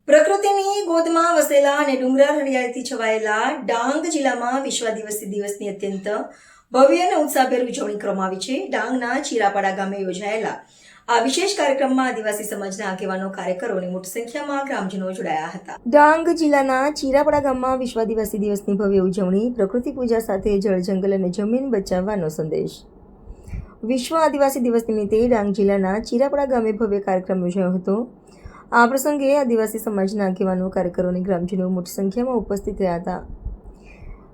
પ્રકૃતિની ગોદમાં વસેલા અને ડુંગરાળ હરિયાળીથી છવાયેલા ડાંગ જિલ્લામાં વિશ્વ આદિવાસી દિવસની અત્યંત ભવ્ય અને ઉત્સાહભેર ઉજવણી કરવામાં આવી છે। ડાંગના ચીરાપાડા ગામે યોજાયેલા આ વિશેષ કાર્યક્રમમાં આદિવાસી સમાજના આગેવાનો, કાર્યકરો અને મોટી સંખ્યામાં ગ્રામજનો જોડાયા હતા। ડાંગ જિલ્લાના ચીરાપાડા ગામમાં વિશ્વ આદિવાસી દિવસની ભવ્ય ઉજવણી, પ્રકૃતિ પૂજા સાથે જળ, જંગલ અને જમીન બચાવવાનો સંદેશ। વિશ્વ આદિવાસી દિવસ નિમિત્તે ડાંગ જિલ્લાના ચીરાપાડા ગામે ભવ્ય કાર્યક્રમ યોજાયો હતો। આ પ્રસંગે આદિવાસી સમાજના આગેવાનો, કાર્યકરો અને ગ્રામજનો મોટી સંખ્યામાં ઉપસ્થિત રહ્યા હતા।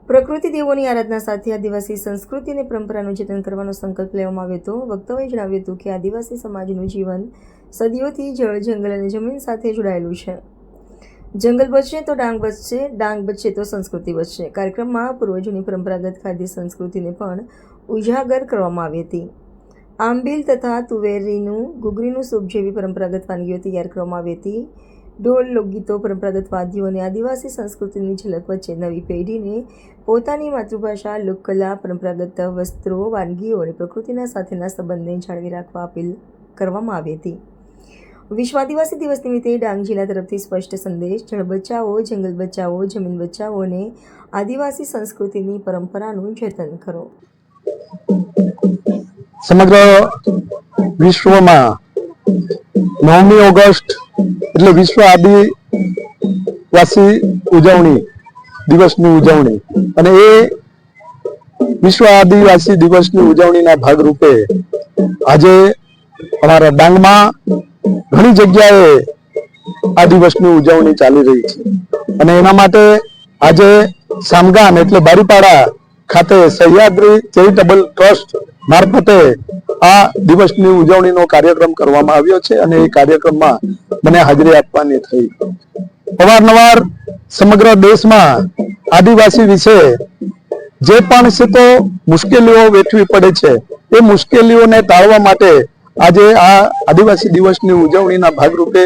પ્રકૃતિ દેવોની આરાધના સાથે આદિવાસી સંસ્કૃતિ અને પરંપરાનું જતન કરવાનો સંકલ્પ લેવામાં આવ્યો હતો। વક્તાઓએ જણાવ્યું હતું કે આદિવાસી સમાજનું જીવન સદીઓથી જળ, જંગલ અને જમીન સાથે જોડાયેલું છે। જંગલ બચશે તો ડાંગ બચશે, ડાંગ બચશે તો સંસ્કૃતિ બચશે। કાર્યક્રમમાં પૂર્વજોની પરંપરાગત ખાદ્ય સંસ્કૃતિને પણ ઉજાગર કરવામાં આવી હતી। આંબીલ તથા તુવેરીનું, ઘૂઘરીનું સૂપ જેવી પરંપરાગત વાનગીઓ તૈયાર કરવામાં આવી હતી। ઢોલ, લોકગીતો, પરંપરાગત વાદ્યો અને આદિવાસી સંસ્કૃતિની ઝલક વચ્ચે નવી પેઢીને પોતાની માતૃભાષા, લોકકલા, પરંપરાગત વસ્ત્રો, વાનગીઓ અને પ્રકૃતિના સાથેના સંબંધને જાળવી રાખવા અપીલ કરવામાં આવી હતી। વિશ્વ આદિવાસી દિવસ નિમિત્તે ડાંગ જિલ્લા તરફથી સ્પષ્ટ સંદેશ: જળ બચાવો, જંગલ બચાવો, જમીન બચાવો અને આદિવાસી સંસ્કૃતિની પરંપરાનું જતન કરો। સમગ્ર વિશ્વમાં 9મી ઓગસ્ટ એટલે વિશ્વ આદિવાસી દિવસની ઉજવણી અને એ વિશ્વ આદિવાસી દિવસની ઉજવણીના ભાગરૂપે આજે અમારા ડાંગમાં ઘણી જગ્યાએ આ દિવસની ઉજવણી ચાલી રહી છે અને એના માટે આજે સામગામ એટલે બારીપાડા ખાતે સહ્યાદ્રી ચેરિટેબલ ટ્રસ્ટ મારફતે આ દિવસની ઉજવણીનો કાર્યક્રમ કરવામાં આવ્યો છે અને એ કાર્યક્રમમાં મને હાજરી આપવાની થઈ। અવારનવાર સમગ્ર દેશમાં આદિવાસી વિશે જે પણ છે તો મુશ્કેલીઓ વેઠવી પડે છે, એ મુશ્કેલીઓને ટાળવા માટે આજે આ આદિવાસી દિવસની ઉજવણીના ભાગરૂપે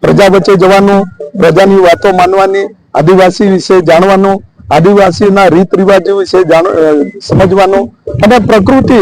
પ્રજા વચ્ચે જવાનું, પ્રજાની વાતો માનવાની, આદિવાસી વિશે જાણવાનું, આદિવાસીના રીત રિવાજો વિશે સમજવાનું અને પ્રકૃતિ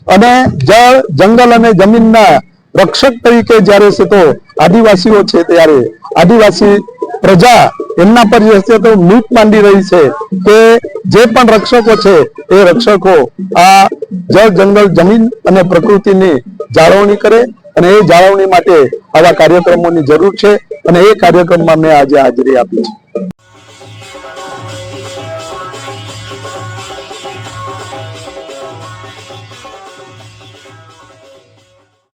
અને જળ, જંગલ અને જમીનના રક્ષક તરીકે જ્યારે છે તો આદિવાસીઓ છે ત્યારે આદિવાસી પ્રજા એમના પર જે છે તો મીટ માંડી રહી છે કે જે પણ રક્ષકો છે એ રક્ષકો આ જળ, જંગલ, જમીન અને પ્રકૃતિની જાળવણી કરે અને એ જાળવણી માટે આવા કાર્યક્રમોની જરૂર છે અને એ કાર્યક્રમમાં મેં આજે હાજરી આપી છે।